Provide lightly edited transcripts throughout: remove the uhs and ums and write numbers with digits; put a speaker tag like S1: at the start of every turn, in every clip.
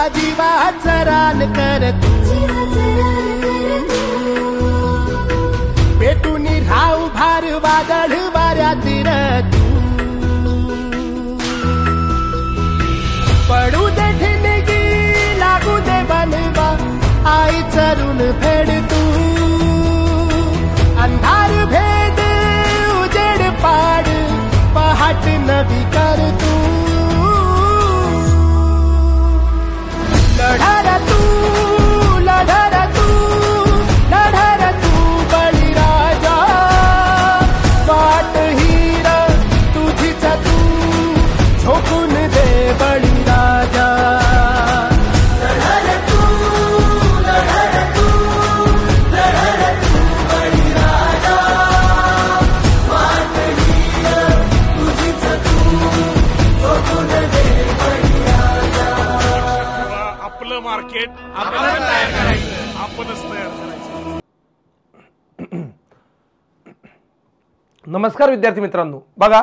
S1: जीवाचं रान कर तू, पेटून राहू भार वादळ वाऱ्यातील तू, पडू दे ठिणगी लागू दे बनवा आई चरून फेड तू, अंधार भेद उजेड पाड पहाट नवी कर तू, लढा तू लढा तू लढा तू बळीराजा, वाट हीर तुझीच तू झोकून दे बळीराजा, लढा तू लढा तू लढा तू बळीराजा, वाट हीर तुझीच तू झोकून दे बळीराजा.
S2: आपलं मार्केट आपल्याला तयार करायचं, आपणच तयार करायचं.
S3: नमस्कार विद्यार्थी मित्रांनो, बघा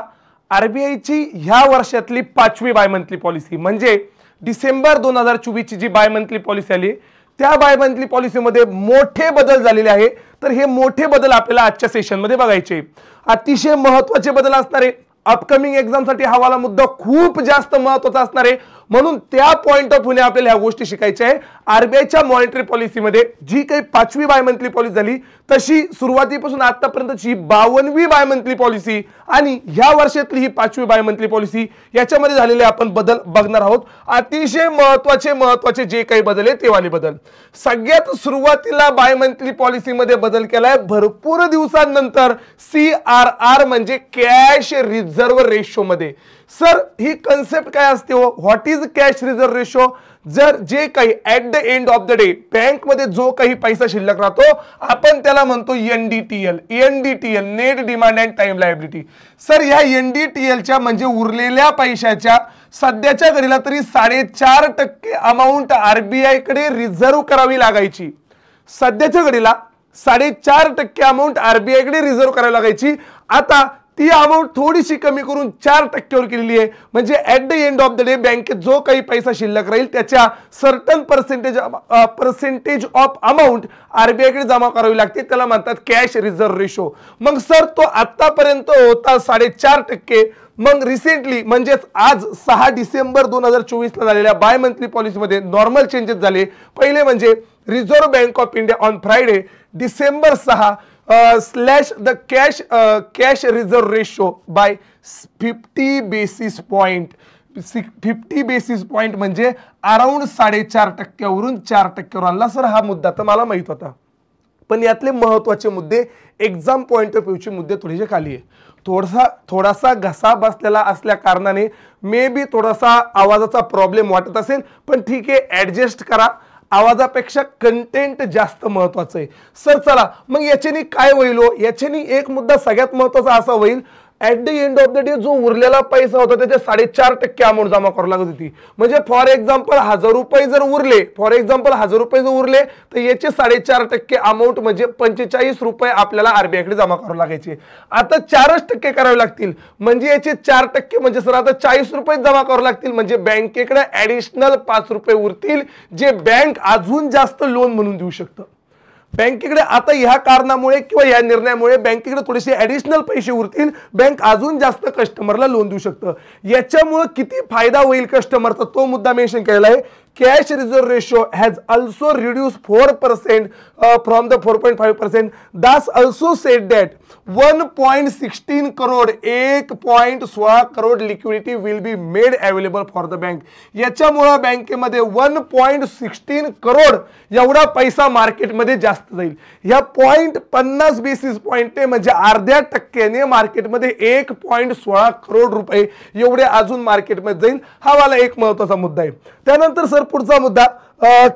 S3: आरबीआयची ह्या वर्षातली 5वी बाय मंथली पॉलिसी म्हणजे डिसेंबर 2024 ची जी बाय मंथली पॉलिसी आली, त्या बाय मंथली पॉलिसीमध्ये मोठे बदल झालेले आहे. तर हे मोठे बदल आपल्याला आजच्या सेशनमध्ये बघायचे. अतिशय महत्त्वाचे बदल असणार आहे. अपकमिंग एक्झामसाठी हा वाला मुद्दा खूप जास्त महत्त्वाचा असणार आहे, म्हणून त्या पॉइंट ऑफ व्ह्यूने आपल्याला ह्या गोष्टी शिकायच्या आहे. आरबीआयच्या मॉनिटरी पॉलिसीमध्ये जी काही 5वी बाय मंथली पॉलिसी झाली तशी सुरुवातीपासून आतापर्यंतची 52वी बाय मंथली पॉलिसी आणि ह्या वर्षातली ही 5वी बाय मंथली पॉलिसी याच्यामध्ये झालेले आपण बदल बघणार आहोत. अतिशय महत्त्वाचे जे काही बदल आहे ते वाले बदल. सगळ्यात सुरुवातीला बाय मंथली पॉलिसीमध्ये बदल केलाय भरपूर दिवसांनंतर CRR म्हणजे कॅश रिझर्व्ह रेशो मध्ये. सर ही कन्सेप्ट काय असते हो, what is cash reserve ratio? जर जे काही at the end of the day bank मध्ये जो काही पैसा शिल्लक राहतो आपण त्याला म्हणतो NDTL net demand and time liability. Sir ह्या NDTLच्या म्हणजे उरलेल्या पैशाच्या सध्याच्या घडीला तरी 4.5% अमाऊंट आरबीआय कडे रिझर्व्ह करावी लागायची. सध्याच्या घडीला 4.5% अमाऊंट आरबीआय कडे रिझर्व्ह करावी लागायची. आता ती अमाऊंट थोडीशी कमी करून 4% केलेली आहे. म्हणजे at the end of the day बँकेत जो काही पैसा शिल्लक राहील त्याच्या certain percentage of amount RBI कडे जमा करावी लागते, त्याला म्हणतात कॅश रिझर्व्ह रेशो. मग सर तो आतापर्यंत होता 4.5%. मग रिसेंटली म्हणजेच आज 6 डिसेंबर 2024 ला झालेल्या बाय मंथली पॉलिसीमध्ये नॉर्मल चेंजेस झाले. पहिले म्हणजे reserve bank of India on Friday December 6 slash the cash reserve ratio by 50 basis point. 50 basis point म्हणजे अराउंड 4.5%वरून 4%वर आणला. सर हा मुद्दा तर मला माहित होता, पण यातले महत्त्वाचे मुद्दे एक्झाम पॉइंट ऑफ व्ह्यूचे मुद्दे थोडेसे खाली आहे. थोडासा घसा बसलेला असल्या कारणाने मे बी थोडासा आवाजाचा प्रॉब्लेम वाटत असेल, पण ठीक आहे ऍडजस्ट करा. आवाजापेक्षा कंटेंट जास्त महत्वाचं आहे. सर चला मग याच्यानी काय होईल हो? याच्यानी एक मुद्दा सगळ्यात महत्वाचा असा होईल, at the end of the day जो उरलेला पैसा होता त्याच्या 4.5% अमाऊंट जमा करावी लागत होती. म्हणजे फॉर एक्झाम्पल 1000 रुपये जर उरले तर याचे 4.5% अमाऊंट म्हणजे 45 रुपये आपल्याला आरबीआय कडे जमा करावे लागायचे. आता 4% करावे लागतील म्हणजे याचे 4% म्हणजे सर आता 40 रुपये जमा करावे लागतील. म्हणजे बँकेकडे ऍडिशनल 5 रुपये उरतील जे बँक अजून जास्त लोन म्हणून देऊ शकतं. बँकेकडे आता ह्या कारणामुळे किंवा या निर्णयामुळे बँकेकडे थोडेसे ऍडिशनल पैसे उरतील, बँक अजून जास्त कस्टमरला लोन देऊ शकतं. याच्यामुळे किती फायदा होईल कस्टमरचा तो मुद्दा मेन्शन केलेला आहे. Cash reserve ratio has also reduced 4% from the 4.5%. Thus also said that 1.16 crore 1.16 crore liquidity will be made available for the bank. याच्यामुळे बँकेमध्ये 1.16 करोड एवढा पैसा मार्केटमध्ये जास्त जाईल. या 0.50 बेसिस पॉइंट म्हणजे अर्ध्या टक्क्याने मार्केटमध्ये 1.16 करोड रुपये एवढे अजून मार्केटमध्ये जाईल. हा वाला एक महत्त्वाचा मुद्दा आहे. त्यानंतर सर पुढचा मुद्दा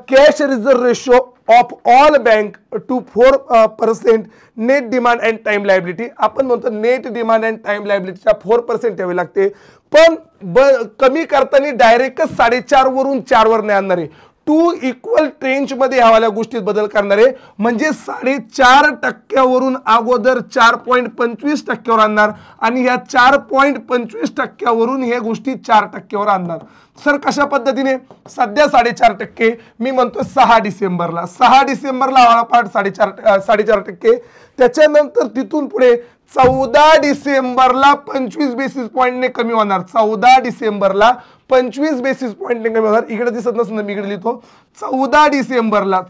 S3: cash reserve ratio of all bank to 4% net demand and time liability. आपण म्हणतो नेट डिमांड अँड टाइम लायबिलिटीच्या 4% ठेवावी लागते, पण कमी करताना डायरेक्टच 4.5 वरून 4 वर नाही आणणार आहे. 2 इक्वल ट्रेंच मध्ये ह्या गोष्टीत बदल करणार आहे, म्हणजे 4.5% अगोदर 4.25% आणणार आणि ह्या 4.25% ह्या गोष्टी 4% आणणार. सर कशा पद्धतीने? सध्या 4.5%, मी म्हणतो 6 डिसेंबरला हवाला पाठ 4.5%, त्याच्यानंतर तिथून पुढे 14 डिसेंबरला 25 बेसिस पॉईंटने कमी होणार. 14 डिसेंबरला 25 बेसिस पॉईंटने कमी होणार. इकडे दिसत नसून मी इकडे लिहितो 14 डिसेंबरला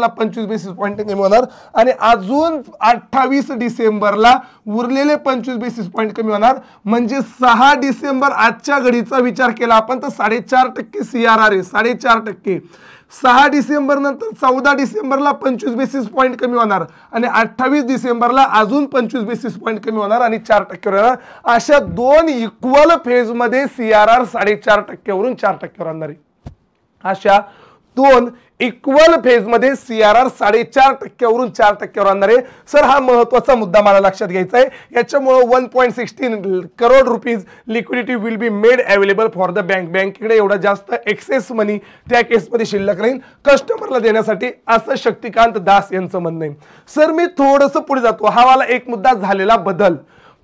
S3: 25 बेसिस पॉईंटने कमी होणार आणि अजून 28 डिसेंबरला उरलेले 25 बेसिस पॉईंट कमी होणार. म्हणजे 6 डिसेंबर आजच्या घडीचा विचार केला आपण तर 4.5% CRR आहे, 4.5%. 6 डिसेंबर नंतर 14 डिसेंबरला 25 बेसिस पॉईंट कमी होणार आणि 28 डिसेंबरला अजून 25 बेसिस पॉईंट कमी होणार आणि 4% होणार. अशा 2 इक्वल फेज मध्ये CRR 4.5% 4% आणणार आहे. अशा 2 इक्वल फेज मध्ये CRR 4.5% 4% आणणार आहे. सर हा महत्वाचा मुद्दा मला लक्षात घ्यायचा आहे. याच्यामुळे 1.16 crore rupees liquidity will be made available for the bank. बँकेकडे एवढा जास्त एक्सेस मनी त्या केसमध्ये शिल्लक राहील कस्टमरला देण्यासाठी, असं शक्तिकांत दास यांचं म्हणणं आहे. सर मी थोडंसं पुढे जातो. हा वाला एक मुद्दा झालेला बदल,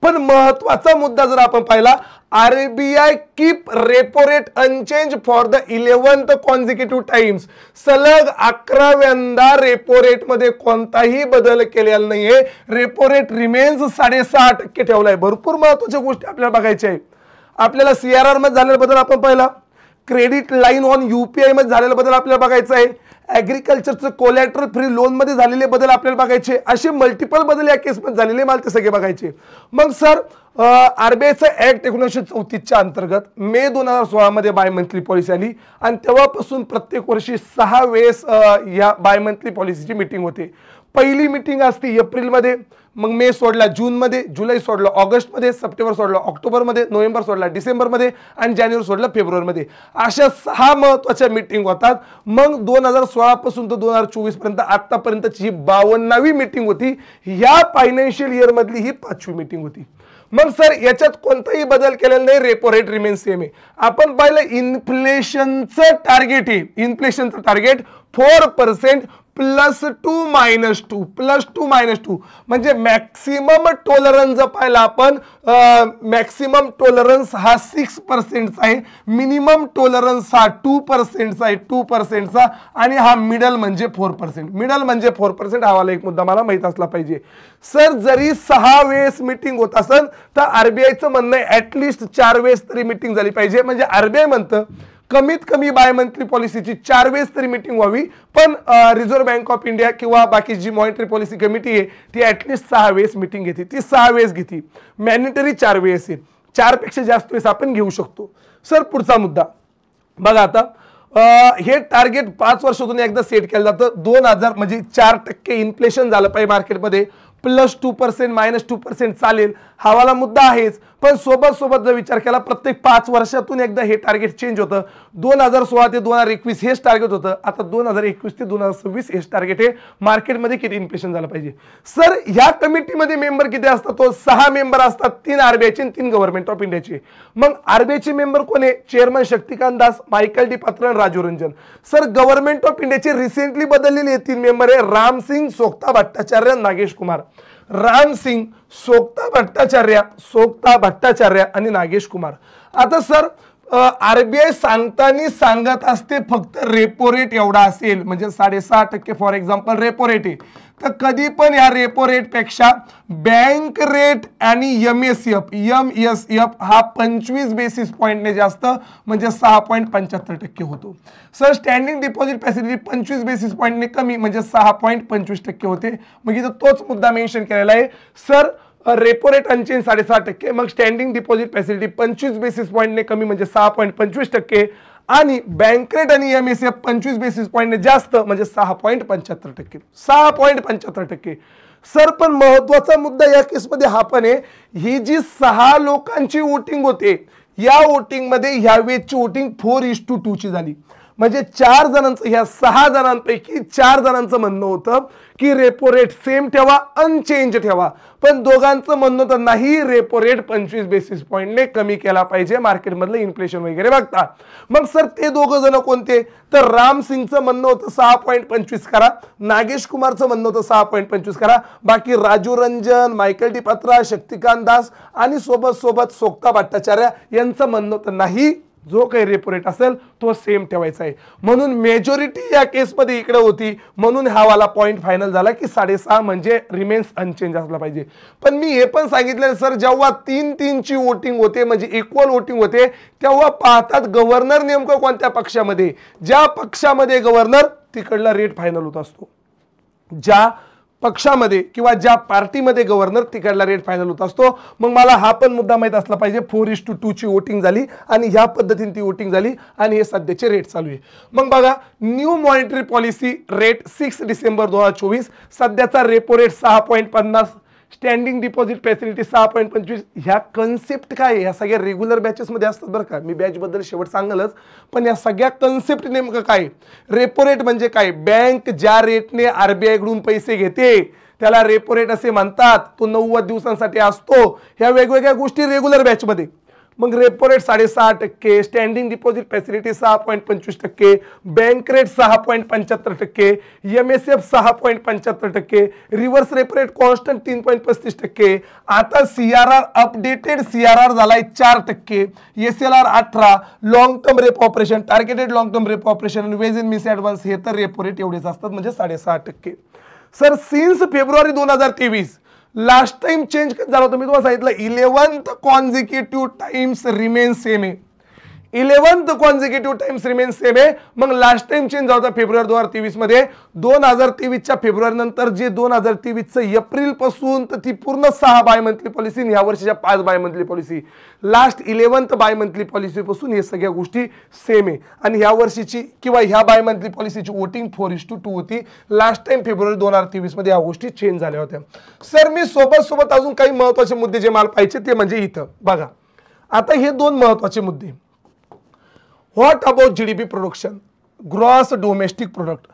S3: पण महत्वाचा मुद्दा जर आपण पाहिला, RBI keep repo rate unchanged for the 11th consecutive times. सलग 11व्यांदा रेपो रेट मध्ये कोणताही बदल केलेला नाहीये. रेपो रेट रिमेन्स 6.5% ठेवलाय. भरपूर महत्वाच्या गोष्टी आपल्याला बघायच्या आहे. आपल्याला CRR मध्ये झालेला बदल आपण पाहिला, क्रेडिट लाईन ऑन UPI मध्ये झालेला बदल आपल्याला बघायचा आहे, ॲग्रिकल्चरचं कोलॅटरल फ्री लोन मध्ये झालेले बदल आपल्याला बघायचे. असे मल्टिपल बदल या केसमध्ये झालेले मला ते सगळे बघायचे. मग सर RBIचा ऍक्ट 1934च्या अंतर्गत मे 2016 मध्ये बाय मंथली पॉलिसी आली आणि तेव्हापासून प्रत्येक वर्षी 6 वेळेस या बाय मंथली पॉलिसीची मीटिंग होते. पहिली मीटिंग असते एप्रिलमध्ये, मग मे सोडला जूनमध्ये, जुलै सोडला ऑगस्टमध्ये, सप्टेंबर सोडला ऑक्टोबरमध्ये, नोव्हेंबर सोडला डिसेंबरमध्ये आणि जानेवारी सोडला फेब्रुवारीमध्ये. अशा 6 महत्वाच्या मीटिंग होतात. मग 2016 पासून तर 2024 पर्यंत आतापर्यंतची ही 52वी मीटिंग होती. या फायनान्शियल इयर मधली ही 5वी मीटिंग होती. मग सर याच्यात कोणताही बदल केलेला नाही, रेपो रेट रिमेन सेम आहे. आपण पाहिलं इन्फ्लेशनचं टार्गेट आहे, इन्फ्लेशनचं टार्गेट 4% +2 -2 म्हणजे मॅक्सिमम टॉलरन्स पाहिला आपण, मॅक्सिमम टॉलरन्स हा 6% आहे, मिनिमम टॉलरन्स हा 2% आहे, 2% आणि हा मिडल म्हणजे 4%. मिडल म्हणजे 4% हा वाला एक मुद्दा मला माहित असला पाहिजे. सर जरी 6 वेळेस मीटिंग होत असेल तर RBIचं म्हणणं आहे ऍटलिस्ट 4 वेळेस तरी मीटिंग झाली पाहिजे. म्हणजे RBI म्हणतं कमीत कमी बाय मंथली पॉलिसीची 4 वेळेस तरी मीटिंग व्हावी, पण रिझर्व्ह बँक ऑफ इंडिया किंवा बाकी जी मॉनिटरी पॉलिसी कमिटी आहे ती ऍटलिस्ट 6 वेळेस मीटिंग घेते. ती 6 वेळेस घेते, मॅन्डेटरी 4 वेळेस आहे. 4 पेक्षा जास्त वेळेस आपण घेऊ शकतो. सर पुढचा मुद्दा बघा, आता हे टार्गेट 5 वर्षातून एकदा सेट केलं जातं. 2000 म्हणजे 4% इन्फ्लेशन झालं पाहिजे मार्केटमध्ये, +2% -2% चालेल, हा वाला मुद्दा आहेच. पण सोबत जर विचार केला प्रत्येक 5 वर्षातून एकदा हे टार्गेट चेंज होतं. 2016 ते 2021 हेच टार्गेट होतं, आता 2021 ते 2026 हेच टार्गेट आहे. मार्केटमध्ये किती इन्फ्लेशन झालं पाहिजे. सर ह्या कमिटीमध्ये मेंबर किती असतात? तो 6 मेंबर असतात, 3 RBIचे आणि 3 गव्हर्नमेंट ऑफ इंडियाचे. मग RBIचे मेंबर कोण आहे? Chairman Shaktikanta Das, Michael D Patra, Rajiv Ranjan. Sir government of इंडियाचे रिसेंटली बदललेले 3 मेंबर आहे, राम सिंग, सोक्ता भट्टाचार्य, नागेश कुमार. राम सिंग, सोक्ता भट्टाचार्य आणि नागेश कुमार. आता सर RBI सांगताना सांगत असते फक्त रेपो रेट एवढा असेल, म्हणजे 6.5% फॉर एक्झाम्पल रेपो रेट आहे, तर कधी पण या रेपो रेट पेक्षा बँक रेट आणि MSF हा 25 बेसिस पॉइंटने जास्त, म्हणजे 6.75% होतो. Sir standing deposit facility 25 basis पॉइंटने कमी, म्हणजे 6.25% होते. मग इथं तोच मुद्दा मेन्शन केलेला आहे. सर रेपो रेट अनचेंज 6.5%, मग स्टँडिंग डिपॉझिट फॅसिलिटी 25 बेसिस पॉइंटने कमी म्हणजे 6.25% आणि बँक रेट आणि MSF 25 बेसिस पॉइंटने जास्त म्हणजे 6.75%. 6.75%. सर पण महत्वाचा मुद्दा या केसमध्ये हा पण आहे, ही जी 6 लोकांची वोटिंग होते या वोटिंग मध्ये ह्या वेळची वोटिंग 4:2 ची झाली. म्हणजे 4 जणांचं, ह्या 6 जणांपैकी 4 जणांचं म्हणणं होतं की रेपो रेट सेम ठेवा, अनचेंज ठेवा, पण दोघांचं म्हणणं होतं नाही, रेपो रेट 25 बेसिस पॉईंटने कमी केला पाहिजे मार्केटमधलं इन्फ्लेशन वगैरे बघता. मग सर ते दोघं जण कोणते, तर राम सिंगचं म्हणणं होतं 6.25 करा, नागेश कुमारचं म्हणणं होतं 6.25 करा, बाकी राजू रंजन, मायकल डी पत्रा, शक्तिकांत दास आणि सोबत सोक्ता भट्टाचार्य यांचं म्हणणं होतं नाही, जो काही रेपो रेट असेल तो सेम ठेवायचा आहे. म्हणून मेजॉरिटी या केसमध्ये इकडे होती, म्हणून हा वाला पॉईंट फायनल झाला की 6.5 म्हणजे रिमेन्स अनचेंज असला पाहिजे. पण मी हे पण सांगितलं सर, जेव्हा 3-3 ची वोटिंग होते म्हणजे इक्वल वोटिंग होते, तेव्हा पाहतात गव्हर्नर नेमकं कोणत्या पक्षामध्ये, ज्या पक्षामध्ये गव्हर्नर तिकडला रेट फायनल होत असतो, ज्या पक्षामध्ये किंवा ज्या पार्टीमध्ये गव्हर्नर तिकडला रेट फायनल होत असतो. मग मला हा पण मुद्दा माहित असला पाहिजे, 4:2 ची वोटिंग झाली आणि ह्या पद्धतीने ती वोटिंग झाली आणि हे सध्याचे रेट चालू आहे. मग बघा, new monetary policy rate 6 December 2024, सध्याचा repo rate 6.50, standing deposit facility 6.25. ह्या कन्सेप्ट काय आहे, ह्या सगळ्या रेग्युलर बॅचेस मध्ये असतात बरं का, मी बॅच बद्दल शेवट सांगलच, पण या सगळ्या कन्सेप्ट नेमकं काय. रेपो रेट म्हणजे काय, बँक ज्या रेटने आरबीआय कडून पैसे घेते त्याला रेपो रेट असे म्हणतात, तो 90 दिवसांसाठी असतो. ह्या वेगवेगळ्या गोष्टी रेग्युलर बॅच मध्ये. मग repo rate 6.5%, standing deposit facility 6.25%, bank rate 6.75%, MSF 6.75%, reverse repo rate constant 3.35%. आता CRR अपडेटेड CRR झालाय 4%, SLR 18, long term repo operation, targeted long term repo operation आणि वेज इन मिस ऍडव्हान्स हे तर repo rate एवढेच असतात, म्हणजे 6.5%. Sir since February 2023 last time change झाला होता, मी तुम्हाला सांगितलं 11th consecutive times remain same आहे, 11th consecutive times remain same आहे. मग लास्ट टाइम चेंज झाला होता फेब्रुवारी 2023 मध्ये. 2023च्या फेब्रुवारी नंतर जे 2023चं एप्रिल पासून तर ती पूर्ण 6 बाय मंथली पॉलिसी, ह्या वर्षीच्या 5 bimonthly policy, last 11th bimonthly policy पासून हे सगळ्या गोष्टी सेम आहे. आणि ह्या वर्षीची किंवा ह्या बाय मंथली पॉलिसीची वोटिंग 4:2 होती. लास्ट टाइम फेब्रुवारी 2023 मध्ये ह्या गोष्टी चेंज झाल्या होत्या. सर मी सोबत अजून काही महत्वाचे मुद्दे जे मला पाहिजे ते म्हणजे इथं बघा, आता हे 2 महत्वाचे मुद्दे. What about GDP production, gross domestic product.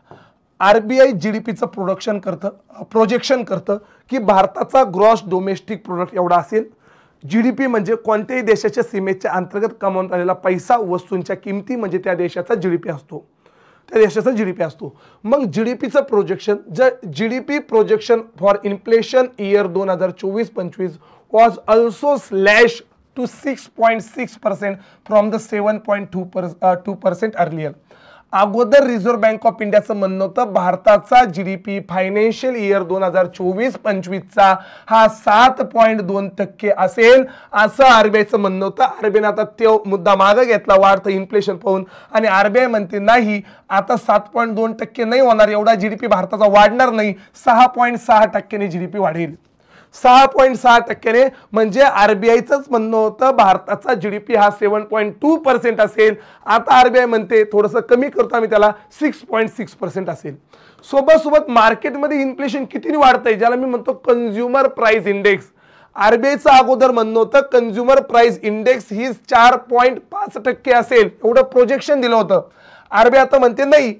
S3: RBI जीडीपीचं प्रोजेक्शन करतं की भारताचा ग्रॉस डोमेस्टिक प्रोडक्ट एवढा असेल. जीडीपी म्हणजे कोणत्याही देशाच्या सीमेच्या अंतर्गत कमवण्यात आलेला पैसा, वस्तूंच्या किमती म्हणजे त्या देशाचा जीडीपी असतो. मग जीडीपीचं projection, GDP projection for inflation year 2024-25 was also slash to 6.6% from the 7.2% earlier. अगोदर रिझर्व्ह बँक ऑफ इंडियाचं म्हणणं होतं भारताचा जीडीपी फायनान्शियल इयर 2024-25चा हा 7.2% असेल, असं आरबीआयचं म्हणणं होतं. आरबीआयने आता तो मुद्दा मागे घेतला वाढतं इन्फ्लेशन पाहून, आणि आरबीआय म्हणते नाही, आता 7.2% नाही होणार, एवढा जीडीपी भारताचा वाढणार नाही, 6.6% जीडीपी वाढेल. 6.6% म्हणजे आरबीआयचंच म्हणणं होतं भारताचा जीडीपी हा 7.2% असेल. आता आरबीआय म्हणते थोडंसं कमी करतो आम्ही, त्याला 6.6% असेल. सोबत मार्केटमध्ये इन्फ्लेशन किती वाढतंय, ज्याला मी म्हणतो कन्झ्युमर प्राइस इंडेक्स. आरबीआयचं अगोदर म्हणणं होतं कन्झ्युमर प्राइस इंडेक्स ही 4.5% असेल, एवढं प्रोजेक्शन दिलं होतं. आरबीआय आता म्हणते नाही,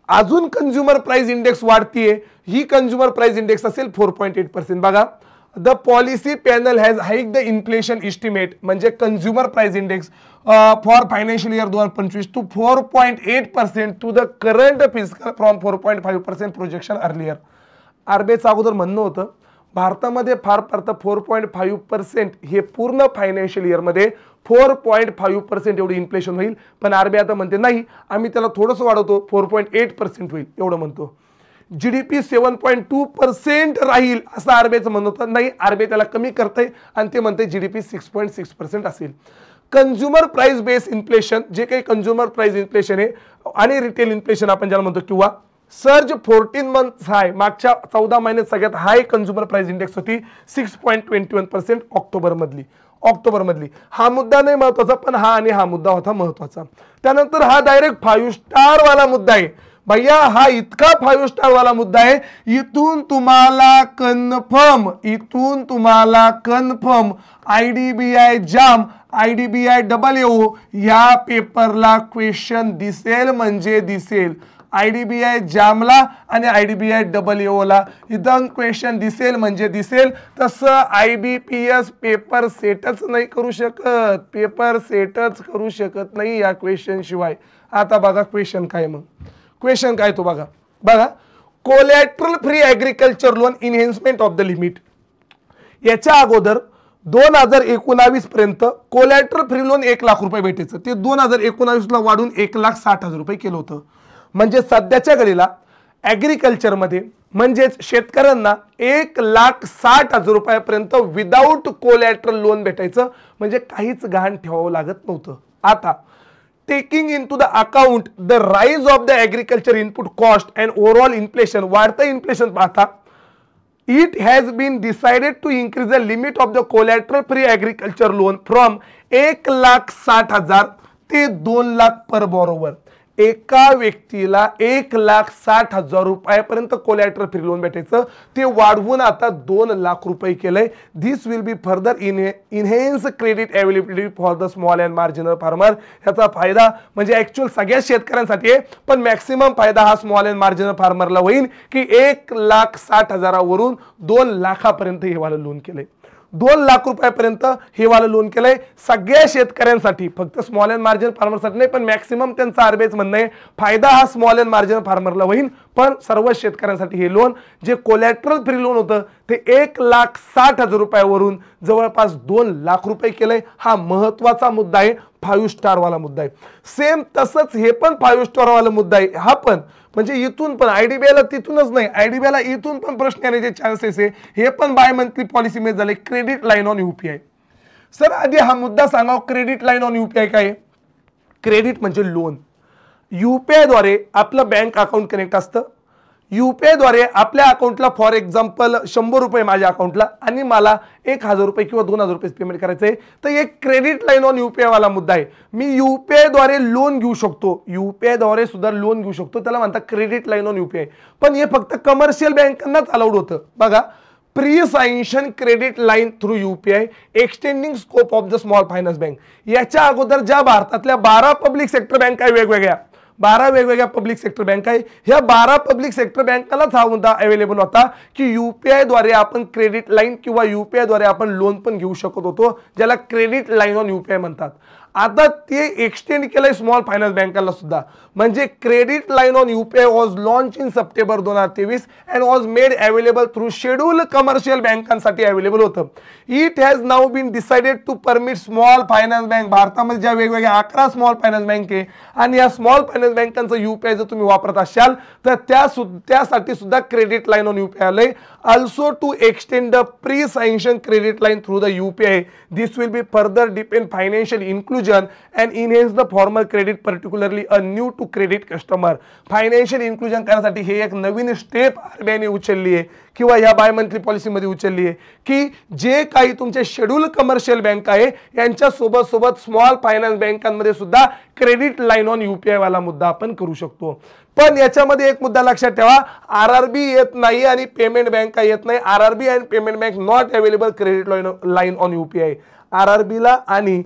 S3: अजून कन्झ्युमर प्राइस इंडेक्स वाढतीये, ही कन्झ्युमर प्राइस इंडेक्स असेल 4.8%. बघा, the policy panel has hike the inflation estimate म्हणजे consumer price index for financial year 2025 to 4.8% to the current fiscal from 4.5% projection earlier. आरबीआयचं अगोदर म्हणणं होतं भारतामध्ये फार 4.5% हे पूर्ण फायनान्शियल इयरमध्ये 4.5% एवढी इन्फ्लेशन होईल, पण आरबीआय आता म्हणते नाही, आम्ही त्याला थोडंसं वाढवतो, 4.8% होईल एवढं म्हणतो. जीडीपी 7.2% राहील असं आरबीआयचं म्हणणं होतं, नाही आरबीआय त्याला कमी करतंय आणि ते म्हणते जीडीपी 6.6% असेल. कन्झ्युमर प्राइस बेस इन्फ्लेशन, जे काही कन्झ्युमर प्राइस इन्फ्लेशन आहे आणि रिटेल इन्फ्लेशन आपण ज्याला म्हणतो, किंवा सर्ज 14 मंथ्स हाय, मागच्या 14 महिन्यात सगळ्यात हाय कन्झ्युमर प्राइस इंडेक्स होती 6.21% ऑक्टोबर मधली. हा मुद्दा नाही महत्वाचा, पण हा आणि हा मुद्दा होता महत्वाचा. त्यानंतर हा डायरेक्ट 5 स्टार वाला मुद्दा आहे. भैया हा इतका 5 स्टार वाला मुद्दा आहे, इथून तुम्हाला कन्फर्म IDBI जाम IDBI AAO या पेपरला क्वेश्चन दिसेल म्हणजे दिसेल। IDBI जामला आणि IDBI AAO ला इथं क्वेश्चन दिसेल म्हणजे दिसेल। तसं IBPS पेपर सेटच नाही करू शकत, नाही या क्वेश्चन शिवाय। आता बघा क्वेश्चन काय, मग क्वेश्चन काय तो बघा collateral free agriculture loan enhancement of the limit. याच्या अगोदर 2019 पर्यंत कोलॅटरल फ्री लोन 1 लाख रुपये भेटायचं, ते 2019 ला वाढून 1,60,000 रुपये केलं होतं। म्हणजे सध्याच्या घडीला ॲग्रिकल्चर मध्ये म्हणजेच शेतकऱ्यांना 1,60,000 रुपयापर्यंत विदाऊट कोलॅटरल लोन भेटायचं, म्हणजे काहीच गहाण ठेवावं लागत नव्हतं। आता taking into the account the rise of the agriculture input cost and overall inflation, वाढतं इन्फ्लेशन पाहता it has been decided to increase the limit of the collateral free agriculture loan from 1,60,000 ते 2 लाख पर बॉरोवर। एका व्यक्तीला 1,60,000 रुपयापर्यंत collateral free loan भेटायचं, ते वाढवून आता 2 लाख रुपये केलंय। This will be further enhance credit availability for the small and marginal farmer. याचा फायदा म्हणजे ऍक्च्युअल सगळ्या शेतकऱ्यांसाठी आहे, पण मॅक्सिमम फायदा हा स्मॉल अँड मार्जिनल फार्मरला होईल की 1,60,000 वरून 2 लाखापर्यंत हे वाला लोन केलंय। 2 लाख रुपयापर्यंत हे वाला लोन केलंय सगळ्या शेतकऱ्यांसाठी, फक्त स्मॉल अँड मार्जिनल फार्मरसाठी नाही, पण मॅक्सिमम त्यांचा आरबीआयचं म्हणणं आहे फायदा हा स्मॉल अँड मार्जिनल फार्मरला होईल, पण सर्व शेतकऱ्यांसाठी हे लोन जे कोलॅटरल फ्री लोन होतं ते 1,60,000 रुपयावरून जवळपास 2 लाख रुपये केलंय। हा महत्वाचा मुद्दा आहे, 5 स्टार वाला मुद्दा आहे। सेम तसंच हे पण 5 स्टार वाला मुद्दा आहे, हा पण म्हणजे इथून पण IDBIला तिथूनच नाही, IDBIला इथून पण प्रश्न येण्याचे चान्सेस आहे। हे पण बाय मंथली पॉलिसी मध्ये झाले, credit line on UPI। Sir आधी हा मुद्दा सांगा, क्रेडिट लाईन ऑन UPI काय आहे? क्रेडिट म्हणजे लोन। UPI द्वारे आपलं बँक अकाउंट कनेक्ट असतं, UPI द्वारे आपल्या अकाउंटला फॉर एक्झाम्पल 100 रुपये माझ्या अकाउंटला आणि मला 1,000 रुपये किंवा 2,000 रुपये पेमेंट करायचं आहे, तर एक क्रेडिट लाईन ऑन UPI वाला मुद्दा आहे। मी UPI द्वारे लोन घेऊ शकतो, UPI द्वारे सुद्धा लोन घेऊ शकतो, त्याला म्हणतात क्रेडिट लाईन ऑन UPI। पण हे फक्त कमर्शियल बँकांनाच अलाउड होतं। बघा pre sanction credit line through UPI extending scope of the small finance bank. याच्या अगोदर ज्या भारतातल्या 12 पब्लिक सेक्टर बँका वेगवेगळ्या 12 वेगवेगळ्या पब्लिक सेक्टर बँक आहे, ह्या 12 पब्लिक सेक्टर बँकालाच हा मुद्दा अवेलेबल होता की UPI द्वारे आपण क्रेडिट लाईन किंवा UPI द्वारे आपण लोन पण घेऊ शकत होतो, ज्याला क्रेडिट लाईन ऑन UPI म्हणतात। आता ते एक्सटेंड केलंय स्मॉल फायनान्स बँकाला सुद्धा, म्हणजे credit line on UPI was launch in September 2023 and was made available through schedule commercial बँकांसाठी अवेलेबल होतं। It has now been decided to permit small finance bank, भारतामध्ये ज्या वेगवेगळ्या 11 स्मॉल फायनान्स बँक आहे आणि या स्मॉल फायनान्स बँकांचं UPI जर तुम्ही वापरत असाल तर त्यासाठी सुद्धा क्रेडिट लाईन ऑन UPI आलंय। also to extend the pre-sanction credit line through the UPI. This will be further deepen financial inclusion and enhance the formal credit, particularly a new to credit customer. Financial inclusion करण्यासाठी हे एक नवीन step आरबीआयने उचलली आहे किंवा या bye monthly policy मध्ये उचलली आहे की जे काही तुमचे शेड्यूल कमर्शियल बँक आहे यांच्या सोबत स्मॉल फायनान्स बँकांमध्ये सुद्धा क्रेडिट लाईन ऑन UPI वाला मुद्दा आपण करू शकतो। पण याच्यामध्ये एक मुद्दा लक्षात ठेवा, आरआरबी येत नाही आणि पेमेंट बँका येत नाही। RRB and payment bank not available credit line on UPI। आरआरबीला आणि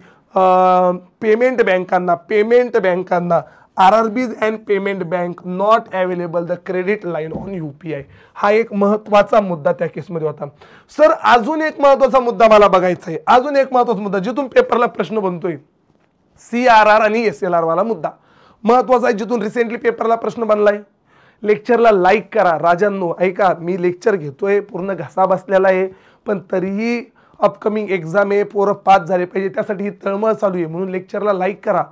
S3: पेमेंट बँकांना RRBs and payment bank not available the credit line on UPI। हा एक महत्वाचा मुद्दा त्या केसमध्ये होता। सर अजून एक महत्वाचा मुद्दा मला बघायचा आहे, अजून एक महत्वाचा मुद्दा जिथून पेपरला प्रश्न बनतोय, CRR आणि SLR वाला मुद्दा महत्वाचा आहे, जिथून रिसेंटली पेपरला प्रश्न बनलाय। लेक्चरला लाईक करा राजांनो, ऐका मी लेक्चर घेतोय, पूर्ण घसा बसलेला आहे, पण तरीही अपकमिंग एग्जाम आहे, पोरं पास झाले पाहिजे, त्यासाठी ही तळमळ चालू आहे, म्हणून लेक्चरला लाईक करा।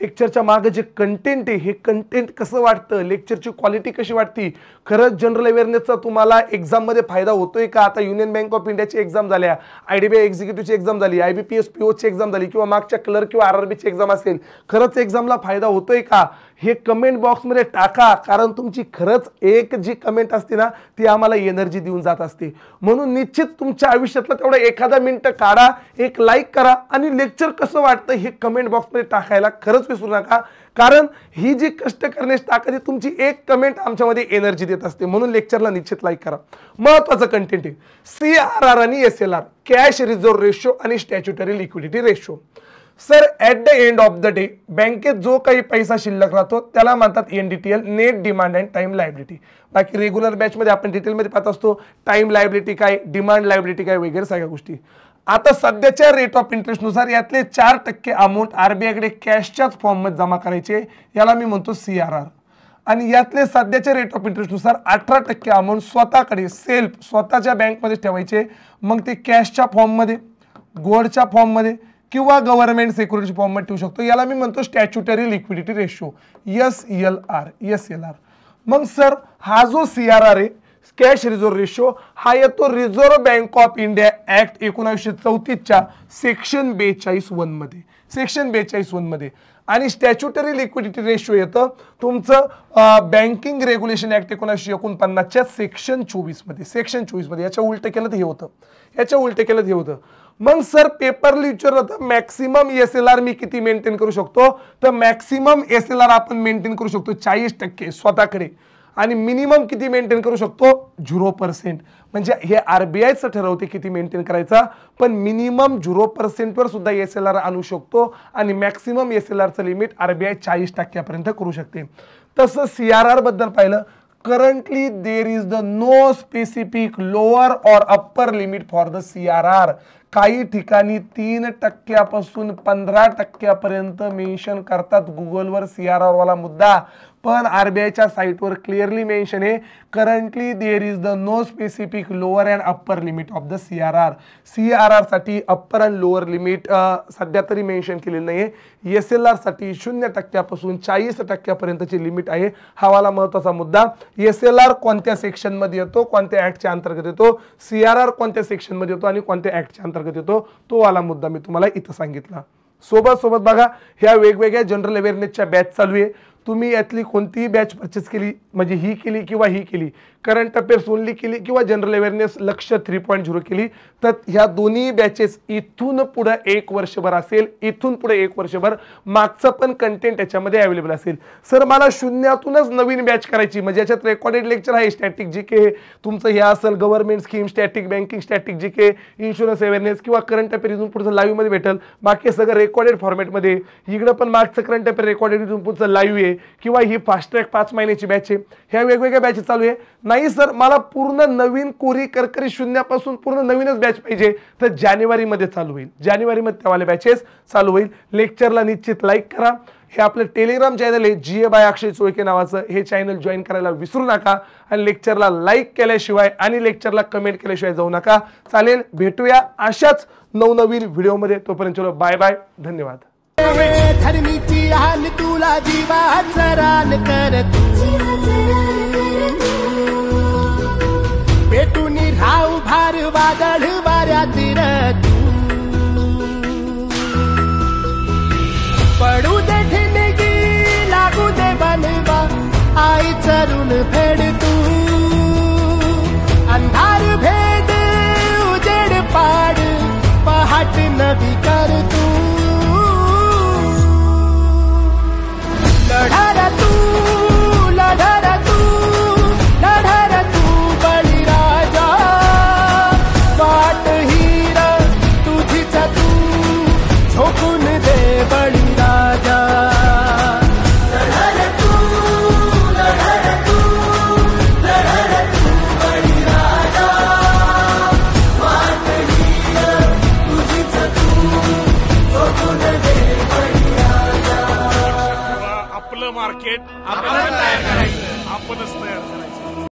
S3: लेक्चरच्या मागे जे कंटेंट आहे हे कंटेंट कसं वाटतं, लेक्चरची क्वालिटी कशी वाटती, खरंच जनरल अवेअरनेसचा तुम्हाला एक्झाम मध्ये फायदा होतोय का? आता युनियन बँक ऑफ इंडियाची एक्झाम झाल्या, IDBI एक्झिक्युटिव्हची एक्झाम झाली, IBPS POची एक्झाम झाली किंवा मागच्या क्लर्क किंवा RRBची एक्झाम असेल, खरंच एक्झामला फायदा होतोय का हे कमेंट बॉक्समध्ये टाका, कारण तुमची खरंच एक जी कमेंट असते ना ती आम्हाला एनर्जी देऊन जात असते। म्हणून निश्चित तुमच्या आयुष्यातला तेवढा एखादा मिनिट काढा, एक लाईक करा आणि लेक्चर कसं वाटतं हे कमेंट बॉक्समध्ये टाकायला खरंच खरंच विसरू नका, कारण ही जी कष्ट करण्याची ताकद आहे तुमची एक कमेंट आमच्यामध्ये एनर्जी देत असते. म्हणून लेक्चरला निश्चित लाईक करा. महत्वाचं कंटेंट आहे CRR आणि SLR, कॅश रिझर्व्ह रेशो आणि statutory liquidity ratio. Sir at the end of the day बँकेत जो काही पैसा शिल्लक राहतो त्याला म्हणतात NDTL, net demand and time liability. बाकी रेग्युलर बॅचमध्ये आपण डिटेलमध्ये पाहत असतो टाइम लायबिलिटी काय, डिमांड लायबिलिटी काय वगैरे सगळ्या गोष्टी. आता सध्याच्या रेट ऑफ इंटरेस्टनुसार यातले 4% अमाऊंट RBI कॅशच्याच फॉर्ममध्ये जमा करायचे, याला मी म्हणतो CRR. आणि यातले सध्याच्या रेट ऑफ इंटरेस्टनुसार 18% अमाऊंट स्वतःकडे सेल्फ स्वतःच्या बँकमध्ये ठेवायचे, मग ते कॅशच्या फॉर्ममध्ये, गोल्डच्या फॉर्ममध्ये किंवा गव्हर्नमेंट सिक्युरिटी फॉर्ममध्ये ठेवू शकतो. याला मी म्हणतो स्टॅच्युटरी लिक्विडिटी रेशो, SLR. मग सर हा जो CRR आहे कॅश रिझर्व्ह रेशो हा येतो reserve bank of India act 1934च्या सेक्शन 42(1) मध्ये, सेक्शन 42(1) मध्ये. आणि स्टॅच्युटरी लिक्विडिटी रेशो येतं तुमचं बँकिंग रेग्युलेशन ऍक्ट 1949च्या सेक्शन 24 मध्ये, सेक्शन 24 मध्ये. याच्या उलट केलं तर हे होतं, याच्या उलट केलं तर हे होतं. मग सर पेपरली विचारलं होतं मॅक्सिमम SLR मी किती मेंटेन करू शकतो, तर मॅक्सिमम SLR आपण मेंटेन करू शकतो 40% स्वतःकडे, आणि मिनिमम किती मेंटेन करू शकतो 0%. म्हणजे हे RBIचं ठरवते किती मेंटेन करायचा, पण मिनिमम 0% वर सुद्धा SLR आणू शकतो आणि मॅक्सिमम SLRचं लिमिट RBI 40% पर्यंत करू शकते. तसं CRR बद्दल पाहिलं, currently there is the no specific lower or upper limit for the CRR. काही ठिकाणी 3% पासून 15% पर्यंत मेन्शन करतात गुगलवर CRR वाला मुद्दा, पण RBIच्या साईटवर क्लिअरली मेन्शन आहे currently there is the no specific lower and upper limit of the CRR साठी अप्पर अँड लोअर लिमिट सध्या तरी मेन्शन केलेलं नाही. SLR साठी 0% पासून 40% पर्यंतची लिमिट आहे. हा वाला महत्वाचा मुद्दा. SLR कोणत्या सेक्शन मध्ये येतो, कोणत्या ऍक्टच्या अंतर्गत येतो, CRR कोणत्या सेक्शन मध्ये येतो आणि कोणत्या ऍक्टच्या अंतर्गत येतो, तो वाला मुद्दा मी तुम्हाला इथं सांगितला. सोबत बघा ह्या वेगवेगळ्या जनरल अवेअरनेसच्या बॅच चालू आहे. तुम्ही यातली कोणतीही बॅच परचेस केली, म्हणजे ही केली किंवा ही केली, करंट अफेअर्स ओनली केली किंवा जनरल अवेअरनेस लक्ष 3.0 केली, तर ह्या दोन्ही बॅचेस इथून पुढे 1 वर्षभर असेल. इथून पुढे 1 वर्षभर मागचं पण कंटेंट याच्यामध्ये अवेलेबल असेल. सर मला शून्यातूनच नवीन बॅच करायची, म्हणजे याच्यात रेकॉर्डेड लेक्चर आहे, स्टॅटिक GK तुमचं हे असेल, government scheme, static banking, static GK, insurance awareness किंवा करंट अफेअर इथून पुढचं लाईव्ह मध्ये भेटेल. बाकी सगळं रेकॉर्डेड फॉर्मॅटमध्ये. इकडं पण मागचं करंट अफेअर रेकॉर्डेड इथून पुढचं लाईव्ह आहे किंवा ही फास्ट ट्रॅक 5 महिन्याची बॅच आहे. ह्या वेगवेगळ्या बॅचेस चालू आहे. नाही सर मला पूर्ण नवीन कोरी करकरी शून्यापासून पूर्ण नवीनच बॅच पाहिजे, तर जानेवारीमध्ये चालू होईल. जानेवारीमध्ये त्यावाले बॅचेस चालू होईल. लेक्चरला निश्चित लाईक करा. हे आपलं टेलिग्राम चॅनल आहे GA बाय अक्षय चोळके नावाचं, हे चॅनल जॉईन करायला विसरू नका. आणि लेक्चरला लाईक केल्याशिवाय आणि लेक्चरला कमेंट केल्याशिवाय जाऊ नका. चालेल, भेटूया अशाच नवनवीन व्हिडिओमध्ये. तोपर्यंत चलो बाय बाय, धन्यवाद.
S1: धर्मीची हाल तुला जीवाचं रान कर तू, पेटून राहू भार वादळ वाऱ्यात तू, पडू दे ठिणगी लागू दे बनवा आई चरून फेड तू, अंधार भेद उजेड पाड पहाट नवी कर तू, लढा तू बळीराजा, वाट हीर तुझीच तू झोकून दे बळीराजा. लढा तू बळीराजा, वाट हीर तुझीच तू झोकून दे बळीराजा.
S2: आपलं मार्केट आपण तयार करायचं, आपणच तयार करायचं.